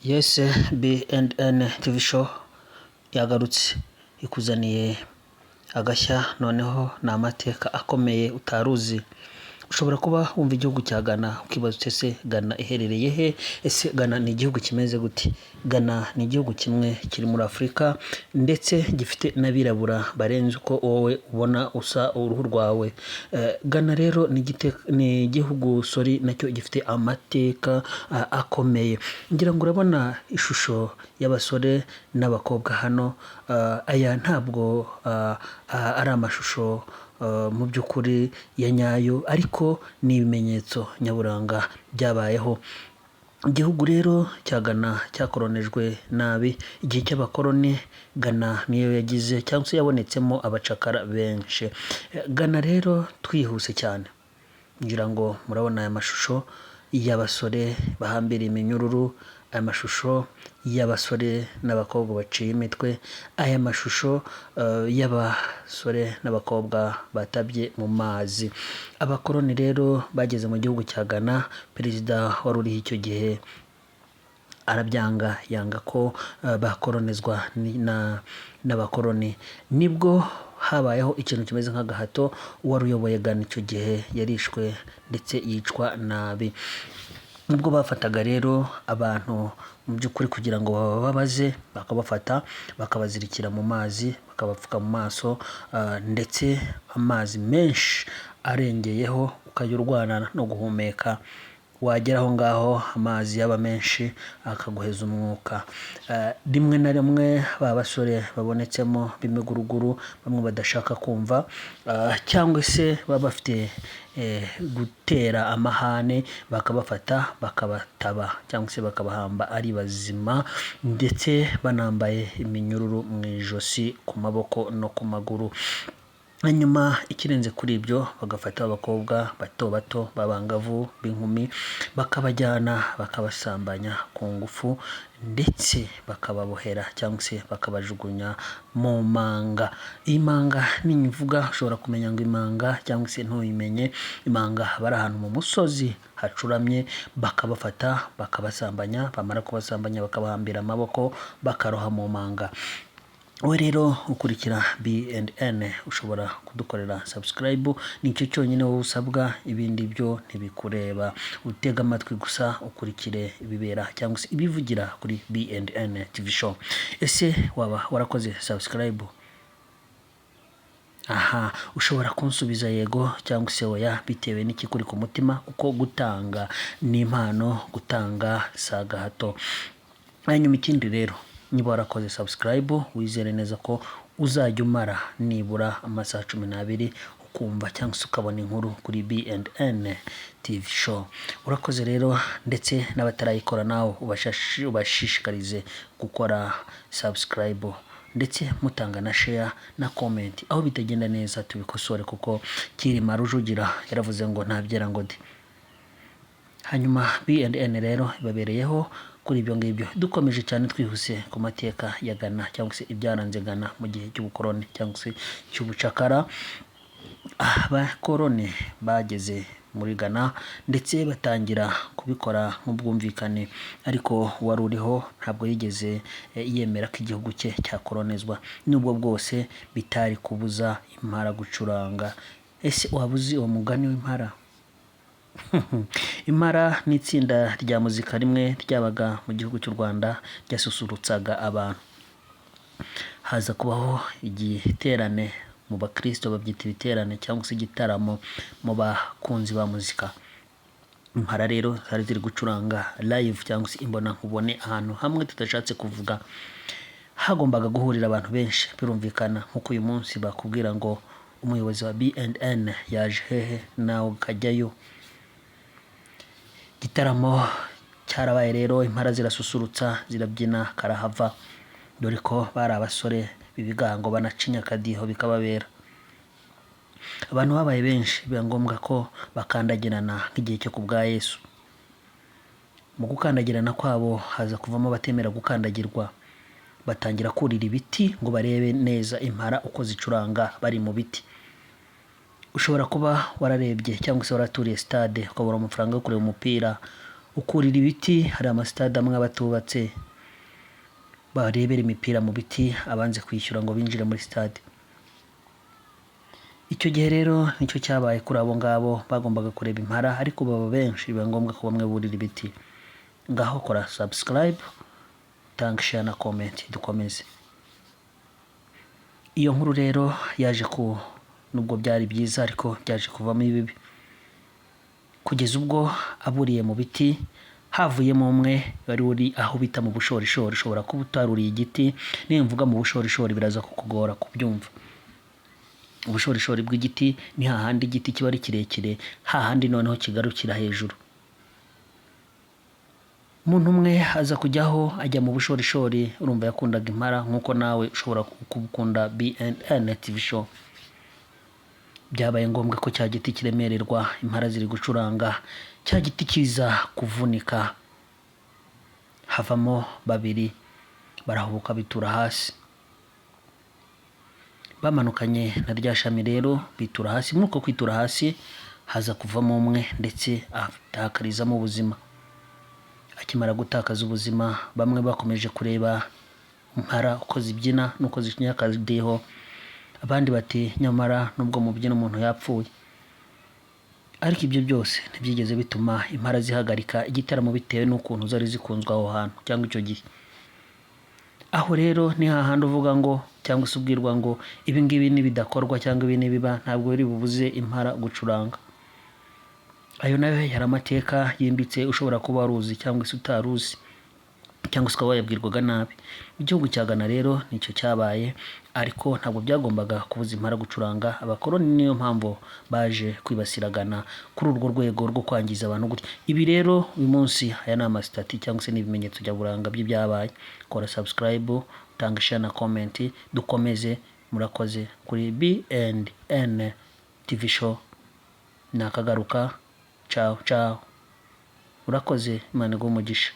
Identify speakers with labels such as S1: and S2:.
S1: Yes, B&N TV show yagarutse ikuzaniye agashya, noneho ni amateka akomeye utaruzi. Ushobora kuba wumva igihugu cya Ghana ukibaza uti ese Ghana iherereye he? Ese Ghana ni igihugu kimeze gute? Ghana ni igihugu kimwe kiri muri Afurika ndetse gifite n'abirabura barenze uko wowe ubona usa uruhu rwawe. Ghana rero ni igihugu nacyo gifite amateka akomeye. Ngira ngo urabona ishusho y'abasore n'abakobwa hano. Aya ntabwo ari amashusho mu by'ukuri ya nyayo, ariko ni ibimenyetso nyaburanga byabayeho. Igihugu rero cya Ghana cyakoronejwe nabi igihe cy'abakoroni. Ghana niyo yagize cyangwa se yabonetsemo abacakara benshi. Ghana rero twihuse cyane, ngira ngo murabona aya mashusho y'abasore bahambiriye iminyururu, aya mashusho y'abasore n'abakobwa baciye imitwe, aya mashusho y'abasore n'abakobwa batabye mu mazi. Abakoroni rero bageze mu gihugu cya Ghana. Perezida wari uriho icyo gihe arabyanga, yanga ko bakoronizwa n'abakoroni. Nibwo habayeho ikintu kimeze nk'agahato. Uwari uyoboye Ghana icyo gihe yarishwe ndetse yicwa nabi. Nubwo bafataga rero abantu mu by'ukuri kugira ngo bababaze, bakabafata bakabazirikira mu mazi, bakabapfuka mu maso, ndetse amazi menshi arengeyeho ukajya urwana no guhumeka. Wagera aho ngaho amazi yaba menshi akaguheza umwuka. Rimwe na rimwe ba basore babonetsemo b'imiguruguru, bamwe badashaka kumva, cyangwa se baba bafite gutera amahane, bakabafata bakabataba cyangwa se bakabahamba ari bazima, ndetse banambaye iminyururu mu ijosi, ku maboko no ku maguru. Hanyuma ikirenze kuri ibyo, bagafata abakobwa bato bato b'abangavu b'inkumi, bakabajyana bakabasambanya ku ngufu, ndetse bakababohera cyangwa se bakabajugunya mu manga. Iyi manga nivuga ushobora kumenya ngo imanga cyangwa se ntuyimenye. Imanga bari ahantu mu musozi hacuramye, bakabafata bakabasambanya, bamara kubasambanya bakabahambira amaboko bakaroha mu manga. Wowe rero ukurikira B&N ushobora kudukorera subscribe, nicyo cyonyine wowe usabwa, ibindi byo ntibikureba. Utega amatwi gusa ukurikire ibibera cyangwa se ibivugira kuri B&N TV show. Ese waba warakoze subscribe? Ushobora kunsubiza yego cyangwa se oya bitewe n'ikikuri ku mutima, kuko gutanga ni impano, gutanga si agahato. Hanyuma ikindi rero, niba warakoze subscribe wizere neza ko uzajya umara nibura amasaha 12 ukumva cyangwa se ukabona inkuru kuri B&N TV show. Urakoze rero, ndetse n'abatarayikora nawe ubashishikarize gukora subscribe, ndetse mutanga na share na comment. Aho bitagenda neza tubikosore, kuko Kirima Rujugira yaravuze ngo ntabyera ngo de. Hanyuma B&N rero ibabereyeho kuri ibyo ngibyo. Dukomeje cyane twihuse ku mateka ya Ghana cyangwa se ibyaranze Ghana mu gihe cy'ubukoroni cyangwa se cy'ubucakara. Abakoroni bageze muri Ghana ndetse batangira kubikora nk'ubwumvikane, ariko wari uriho ntabwo yigeze yemera ko igihugu cye cyakoronizwa, nubwo bwose bitari kubuza impara gucuranga. Ese waba uzi uwo mugani w'impara? Impara ni itsinda rya muzika rimwe ryabaga mu gihugu cy'u Rwanda, ryasusurutsaga abantu. Haza kubaho igiterane mu bakristo, babyita ibiterane cyangwa se igitaramo mu bakunzi ba muzika. Impara rero zari ziri gucuranga live cyangwa se imbona nkubone ahantu hamwe tudashatse kuvuga. Hagombaga guhurira abantu benshi, birumvikana nk'uko uyu munsi bakubwira ngo umuyobozi wa B&N yaje hehe nawe ukajyayo. Igitaramo cyarabaye rero, impara zirasusurutsa, zirabyina karahava, dore ko bari abasore b'ibigango banacinya akadiho bikababera. Abantu babaye benshi, biba ngombwa ko bakandagirana nk'igihe cyo kubwa Yesu. Mu gukandagirana kwabo haza kuvamo batemera gukandagirwa, batangira kurira ibiti ngo barebe neza impara uko zicuranga bari mu biti. Ushobora kuba wararebye cyangwa se waraturiye stade ukabura amafaranga yo kureba umupira, ukurira ibiti. Hari amasitade amwe aba atubatse barebera imipira mu biti abanze kwishyura ngo binjire muri stade. Icyo gihe rero nicyo cyabaye kuri abo ngabo bagombaga kureba impara, ariko baba benshi, biba ngombwa ko bamwe burira ibiti. Ngaho kora subscribe, tanga share na comment, dukomeze. Iyo nkuru rero yaje nubwo byari byiza ariko byaje kuvamo ibibi, kugeza ubwo aburiye mu biti havuyemo umwe wari uri aho bita mu bushorishori. Ushobora kuba utaruriye igiti, niyo mvuga mu bushorishori biraza kukugora kubyumva. Ubushorishori bw'igiti ni hahandi igiti kiba ari kirekire, hahandi noneho kigarukira hejuru. Umuntu umwe aza kujyaho ajya mu bushorishori, urumva yakundaga impara nk'uko nawe ushobora kubukunda BNN TV show. Byabaye ngombwa ko cya giti kiremererwa, impara ziri gucuranga, cya giti kiza kuvunika, havamo babiri barahubuka bitura hasi. Bamanukanye na rya shami rero bitura hasi. Muri uko kwitura hasi haza kuvamo umwe ndetse atakarizamo ubuzima. Akimara gutakaza ubuzima, bamwe bakomeje kureba impara uko zibyina n'uko zikinya akadiho, abandi bati nyamara nubwo mubyina umuntu yapfuye. Ariko ibyo byose ntibyigeze bituma impara zihagarika igitaramo bitewe n'ukuntu zari zikunzwe aho hantu cyangwa icyo gihe. Aho rero ni hahandi uvuga ngo cyangwa se ubwirwa ngo ibi ngibi nibidakorwa cyangwa ibi nibiba ntabwo biri bubuze impara gucuranga. Ayo nayo yari amateka yimbitse ushobora kuba waruzi cyangwa se utaruzi, cyangwa se ukaba wayabwirwaga nabi. Igihugu cya Ghana rero nicyo cyabaye, ariko ntabwo byagombaga kubuza impara gucuranga. Abakoloni niyo mpamvu baje kwibasira Ghana kuri urwo rwego rwo kwangiza abantu gutya. Ibi rero uyu munsi aya ni amasitati cyangwa se n'ibimenyetso bya buranga by'ibyabaye. Kora subscribe, tanga share na comment, dukomeze. Murakoze kuri BNN TV show. Nakagaruka. Ciao ciao. Urakoze, Imana iguhe umugisha.